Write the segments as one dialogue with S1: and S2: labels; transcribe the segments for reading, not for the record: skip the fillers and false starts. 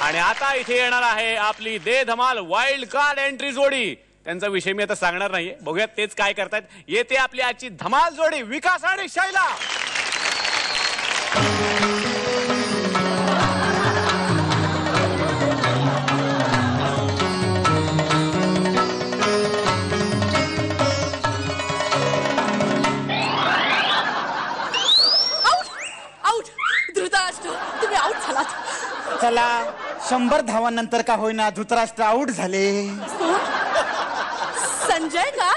S1: आणि आता इथे येणार आहे आपली दे धमाल वाईल्ड कार्ड एंट्री जोडी. त्यांचा विषय मी आता सांगणार नाहीये, बघूयात तेच काय करतायत. येते आपली आजची धमाल जोडी विकास आणि शैला.
S2: चला 100 धावांनंतर का होईना धृतराष्ट्र आऊट झाले.
S3: संजय का?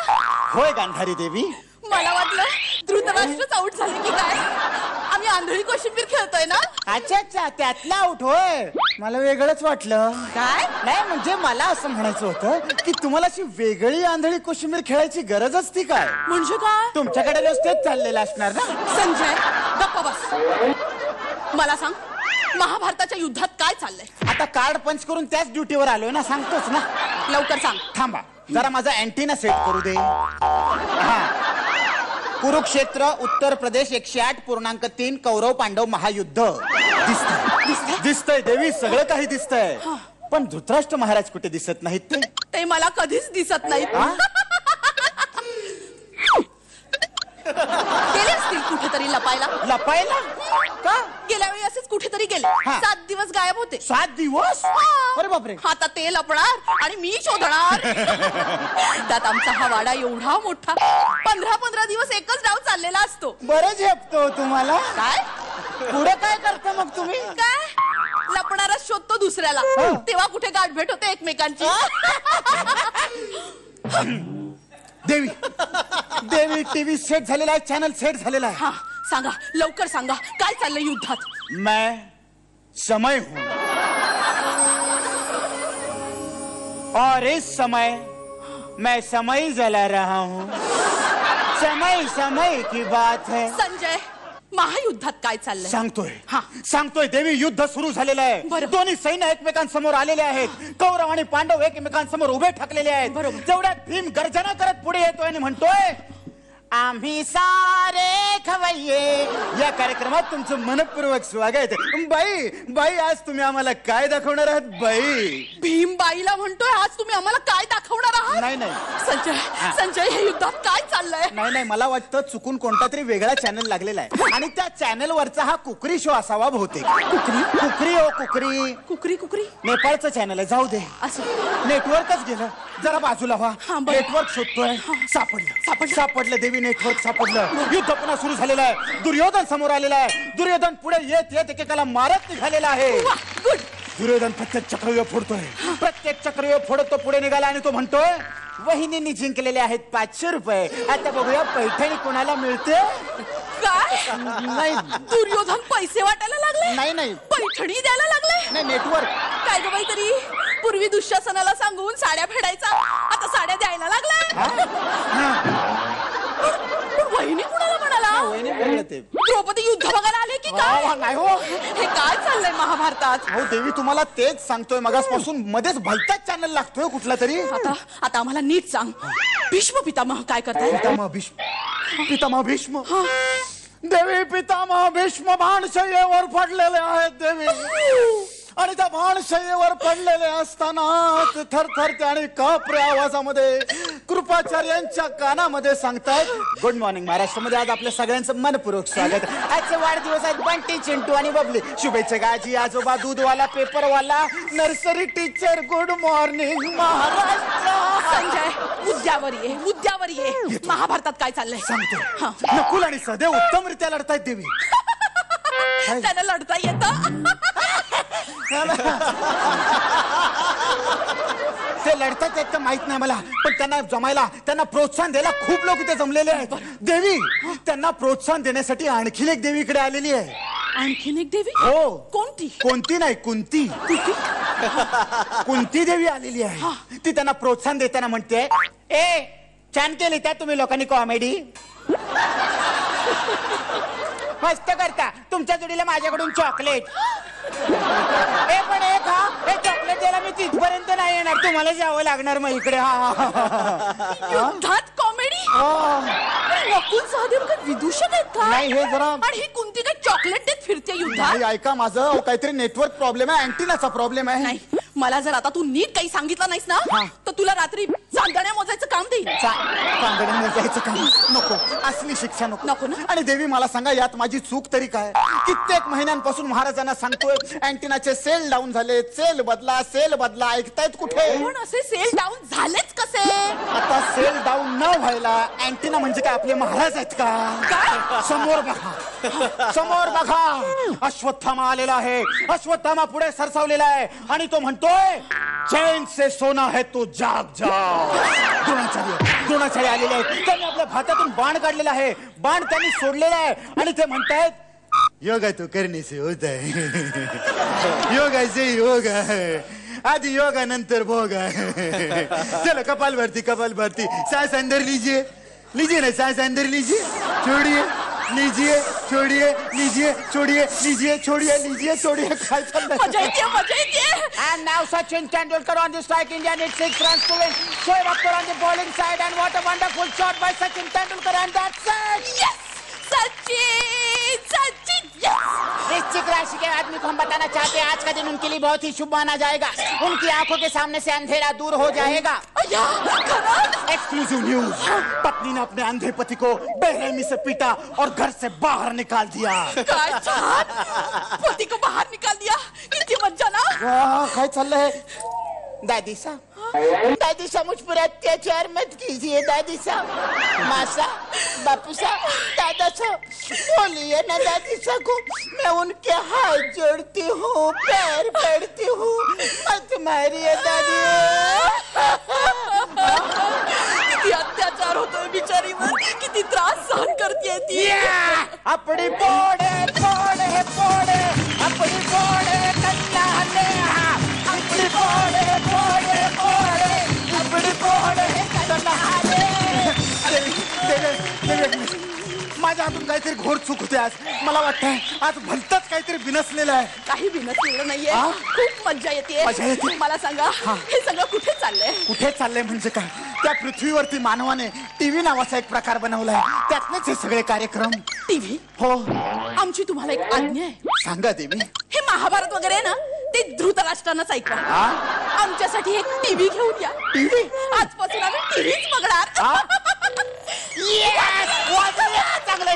S2: होय गांधारी देवी.
S3: मला वाटलं धृतराष्ट्रच आऊट झाले की काय. आम्ही आंधळी कोशिंबीर खेळतोय ना.
S2: अच्छा अच्छा त्यातला आऊट होय. मला वेगळंच वाटलं.
S3: काय
S2: नाही म्हणजे मला असं म्हणायचं होतं की तुम्हाला अशी वेगळी आंधळी कोशिंबीर खेळायची गरज असती काय.
S3: म्हणजे काय?
S2: तुमच्याकडे नुसतेच चाललेलं असणार ना.
S3: संजय गप्पा बस. मला सांग महाभारताच्या युद्धात काय चाललंय.
S2: आता कार्ड पंच करून त्याच ड्युटीवर आलोय ना, सांगतोच ना.
S3: लवकर सांग.
S2: थांबा जरा माझा अँटीना सेट करू दे. हा कुरुक्षेत्र उत्तर प्रदेश 108.3 कौरव पांडव महायुद्ध दिसतंय. दिसतंय देवी सगळं काही दिसतंय. पण धृतराष्ट्र महाराज कुठे दिसत नाहीत.
S3: ते मला कधीच दिसत नाहीत. गेले असतील कुठेतरी लपायला.
S2: लपायला का?
S3: गेल्या वेळी असेच कुठेतरी गेले. 7 दिवस गायब होते.
S2: 7 दिवस? अरे बापरे.
S3: आता ते लपणार आणि मी शोधणार. त्यात आमचा हा वाडा एवढा मोठा. 15-15 दिवस एकच डाव चाललेला असतो.
S2: बरं झेपतो तुम्हाला.
S3: काय
S2: पुढे काय करता मग तुम्ही.
S3: काय लपणारच शोधतो दुसऱ्याला. तेव्हा कुठे गाठभेट होते एकमेकांची.
S2: देवी देवी टीव्ही सेट झालेला आहे, चॅनल सेट झालेला आहे.
S3: हा सांगा लवकर सांगा काय चाललंय युद्धात.
S2: मैं समय हूं और इस समय मैं समय जला रहा हूं. समय समय की बात है.
S3: संजय महायुद्धात काय चाललंय.
S2: सांगतोय देवी. युद्ध सुरू झालेलं आहे. दोन्ही सैन्य एकमेकांसमोर आलेले आहेत. कौरव आणि पांडव एकमेकांसमोर उभे ठाकलेले आहेत. तेवढ्यात भीम गर्जना करत पुढे येतोय आणि म्हणतोय आम्ही सारे खवय्ये या कार्यक्रमात तुमचं मनपूर्वक स्वागत. बाई बाई आज तुम्ही आम्हाला काय दाखवणार आहात बाई.
S3: भीम बाईला म्हणतोय आज तुम्ही आम्हाला काय दाखवणार आहात.
S2: नाही नाही
S3: संजय हे युद्धात काय चाललंय.
S2: नाही मला वाटतं चुकून कोणता तरी वेगळा चॅनल लागलेला आहे आणि त्या चॅनल वरचा हा कुकरी शो असावा बहुतेक. कुकरी ओ कुकरी
S3: कुकरी कुकरी
S2: नेपाळचं चॅनल आहे. जाऊ दे
S3: असं
S2: नेटवर्कच गेलं. जरा बाजूला व्हा. नेटवर्क शोधतोय. सापडलं देवी. नेटवर्क सापडलं. युद्ध पुन्हा सुरू झालेलं आहे. दुर्योधन समोर आलेला आहे. दुर्योधन पुढे येत येत एकेकाला मारत निघालेला आहे. दुर्योधन प्रत्येक चक्रव्यूह फोडतोय. प्रत्येक चक्रव्यूह फोडत तो पुढे निघाला आणि तो म्हणतोय वहिनींनी जिंकलेले आहेत 500 रुपये. आता बघूया पैठणी कोणाला मिळते.
S3: काय
S2: नाही
S3: दुर्योधन पैसे वाटायला लागले.
S2: नाही
S3: पैठणी द्यायला लागले.
S2: नाही नेटवर्क.
S3: काय ग बाई तरी पूर्वी दुःशासनाला सांगून साड्या फेडायचा आता साड्या द्यायला लागलाय. वहिनी कुणाला म्हणाला. द्रौपदी युद्ध बघायला आले की काय.
S2: नाही हो.
S3: हे काय चाललंय महाभारतात.
S2: हो देवी तुम्हाला तेच सांगतोय मगासपासून. मध्येच भलताच चॅनल लागतोय कुठला तरी.
S3: आता आम्हाला नीट सांग भीष्म पितामह काय करताय.
S2: पितामह भीष्म देवी पितामह भीष्म बाणशय्येवर पडलेले आहेत देवी. आणि त्या बाणशय्येवर पडलेले असताना थरथरते आणि कापऱ्या आवाजामध्ये कृपाचार्यांच्या कानामध्ये सांगतायत गुड मॉर्निंग महाराष्ट्रामध्ये आज आपल्या सगळ्यांचं मनपूर्वक स्वागत. आजचे वाढदिवस आहेत बंटी चिंटू आणि बबली. शुभेच्छा गाजी आजोबा दूधवाला पेपरवाला nursery teacher. Good morning Maharashtra.
S3: Sanjay मुद्द्यावर ये. महाभारतात काय चाललंय
S2: सांगतो. नकुल आणि सहदेव उत्तमरित्या लढतायत देवी.
S3: त्यांना लढता येतं.
S2: ते लढतात आहेत का माहित नाही मला. पण त्यांना जमायला त्यांना प्रोत्साहन द्यायला खूप लोक इथे जमलेले आहेत देवी. त्यांना प्रोत्साहन देण्यासाठी आणखीन एक देवी इकडे आलेली आहे.
S3: आणखीन एक देवी.
S2: हो.
S3: कोणती
S2: नाही कुंती. कुंती देवी आलेली आहे. ती त्यांना प्रोत्साहन देताना म्हणते ए छान केली त्या तुम्ही लोकांनी कॉमेडी. मस्त करता. तुमच्या जोडीला माझ्याकडून चॉकलेट. हे पण एक हे चॉकलेट द्यायला मी तिथपर्यंत नाही येणार. तुम्हाला जावं लागणार मग इकडे.
S3: युद्धात कॉमेडी. नकुल सहदेव काय विदूषक आहेत का.
S2: नाही हे जरा.
S3: आणि ही कुंती काय चॉकलेट देत फिरते आजच्या युद्धात?
S2: नाही, ऐका माझं, काहीतरी नेटवर्क प्रॉब्लेम आहे, अँटिनाचा प्रॉब्लेम आहे.
S3: नाही, मला जर आता तू नीट काही सांगितलं नाहीस ना तर तुला रात्री चांदण्या मोजायचं काम देईल.
S2: चांदण्या मोजायचं काम नको, असली शिक्षा नको.
S3: नको ना?
S2: आणि देवी मला सांगा, यात माझी चूक तरी काय? कित्येक महिन्यांपासून महाराजांना सांगतोय अँटिनाचे सेल डाऊन झाले, सेल बदला, ऐकतायत कुठे?
S3: पण असे सेल डाऊन झालेच कसे?
S2: आता सेल डाऊन न व्हायला अँटिना म्हणजे काय आपले महाराज आहेत का? समोर बघा, अश्वत्थामा आलेला आहे. अश्वत्थामा पुढे सरसावलेला आहे आणि तो म्हणतोय, चैन से सोना है तो जाग जाग. द्रोणाचार्य आलेले आहेत. त्यांनी आपल्या भात्यातून बाण काढलेला आहे, बाण त्यांनी सोडलेला आहे आणि ते म्हणतायत, योगा तो करने से होता है, योगा से योग है, आधी योगा नंतर भोग है. चलो कपाल भरती, सांस अंदर लीजिए ना, सांस अंदर लीजिए, छोड़िए, लीजिए, छोड़िए. काय चाललंय?
S3: मजा येते.
S2: And now Sachin Tendulkar on the strike, India needs 6 runs to win. Shoaib Akhtar on the bowling side, and what a wonderful shot by Sachin Tendulkar, and that's it.
S3: Yes! Sachin yes!
S2: वृश्चिक राशि के आदमी को हम बताना चाहते हैं, आज का दिन उनके लिए बहुत ही शुभ माना जाएगा. उनकी आंखों के सामने से अंधेरा दूर हो जाएगा. एक्सक्लूसिव न्यूज, पत्नी ने अपने अंधे पति को बेरहमी से पीटा और घर से बाहर निकाल दिया.
S3: काय छान! पती को बाहर निकाल दिया. किती मज्जा ना.
S2: काय चाललंय? दादी साहब मुझ पर अत्याचार मत कीजिए. दादी साहब, माँ साहब, बापू साहब, दादा साहब, बोलिए ना दादी साहब को. मैं उनके हाथ जोड़ती हूँ, पैर पड़ती हूँ, मत मारिए दादी.
S3: किती अत्याचार होतोय बिचारीवर, किती त्रास सहन करते ती.
S2: अपनी पोड़े अपनी पोड़े कन्या ने, अपनी पोड़े अपनी पोड़े कन्या ने. माझ्या हातून काहीतरी घोर चूक होते आज. मला वाटतंय आज भलतच काहीतरी बिनसलेलं आहे.
S3: काही बिनसलेलं नाहीये. खूप मज्जा येते.
S2: मजा येते.
S3: मला सांगा, हे सगळं कुठे चाललंय?
S2: म्हणजे काय? त्या पृथ्वीवरती मानवाने टीव्ही नावाचा एक प्रकार बनवलाय, त्यातलेच हे सगळे कार्यक्रम.
S3: टीव्ही?
S2: हो.
S3: आमची तुम्हाला एक आज्ञा आहे.
S2: सांगा देवी.
S3: हे महाभारत वगैरे आहे ना, ते धृतराष्ट्रानंच ऐकवा. आमच्यासाठी एक टीव्ही घेऊन या.
S2: टीव्ही?
S3: आजपासून आम्ही टीव्हीच बघणार.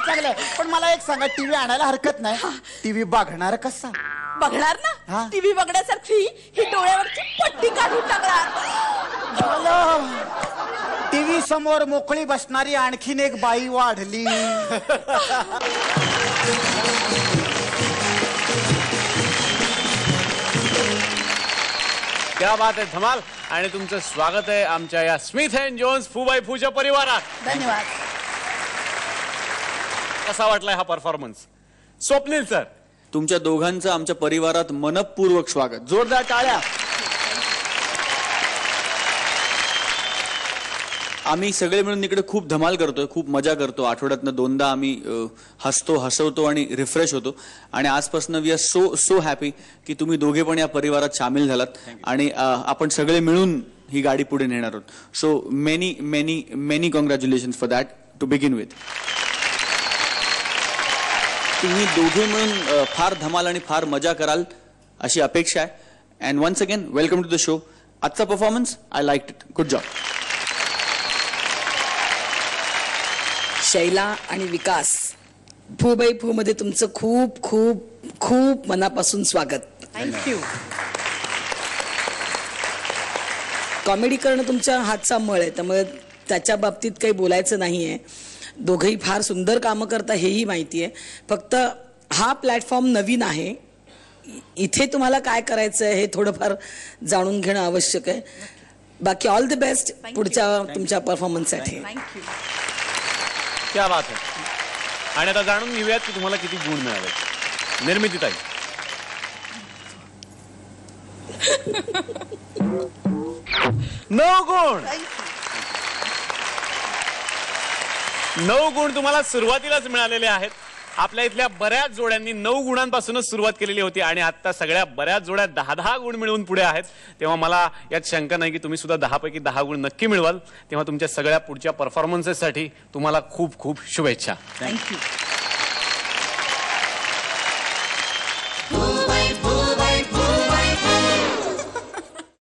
S2: चांगलंय. पण मला एक सांगा, टीव्ही आणायला हरकत नाही, टीव्ही बघणार कसा?
S3: बघणार ना, टीव्ही बघण्यासारखी ही डोळ्यावरची पट्टी काढून टाकणार.
S2: टीव्ही समोर मोकळी बसणारी आणखीन एक बाई वाढली.
S1: क्या बात आहे धमाल. आणि तुमचं स्वागत आहे आमच्या या स्मिथ अँड जोन्स फूबाई फूच्या परिवारात.
S3: धन्यवाद.
S1: कसा वाटलाय हा परफॉर्मन्स? स्वप्नील सर,
S4: तुमच्या दोघांचं आमच्या परिवारात मनपूर्वक स्वागत. जोरदार टाळ्या. आम्ही सगळे मिळून इकडे खूप धमाल करतोय, खूप मजा करतो. आठवड्यातनं 2दा आम्ही हसवतो आणि रिफ्रेश होतो. आणि आजपासून वी आर सो हॅपी की तुम्ही दोघे पण या परिवारात सामील झालात आणि आपण सगळे मिळून ही गाडी पुढे नेणार आहोत. So many congratulation for that to begin with. तुम्ही दोघे मिळून फार धमाल आणि फार मजा कराल अशी अपेक्षा आहे. And once again welcome to the show. आजचा performance I like it. Good job.
S5: Shaila आणि विकास, फूबाई फू मध्ये तुमचं खूप खूप खूप मनापासून स्वागत.
S3: थँक्यू.
S5: कॉमेडी करणं तुमच्या हातचा मळ आहे, त्यामुळे त्याच्या बाबतीत काही बोलायचं नाहीये. दोघंही फार सुंदर कामं करता हेही माहिती आहे. फक्त हा प्लॅटफॉर्म नवीन आहे, इथे तुम्हाला काय करायचं आहे हे थोडंफार जाणून घेणं आवश्यक आहे. बाकी ऑल द बेस्ट पुढच्या तुमच्या परफॉर्मन्ससाठी.
S3: थँक्यू.
S1: क्या बात आहे. आणि आता जाणून घेऊयात की तुम्हाला किती गुण मिळाले. निर्मिती ताई. 9 गुण. 9 गुण तुम्हाला सुरुवातीलाच मिळालेले आहेत. आपल्या इथल्या बऱ्याच जोड्यांनी 9 गुणांपासूनच सुरुवात केलेली होती आणि आता सगळ्या बऱ्याच जोड्या 10-10 गुण मिळवून पुढे आहेत. तेव्हा मला यात शंका नाही की तुम्ही सुद्धा 10 पैकी 10 गुण नक्की मिळवाल. तेव्हा तुमच्या सगळ्या पुढच्या परफॉर्मन्सेससाठी तुम्हाला खूप खूप शुभेच्छा.
S3: थँक्यू.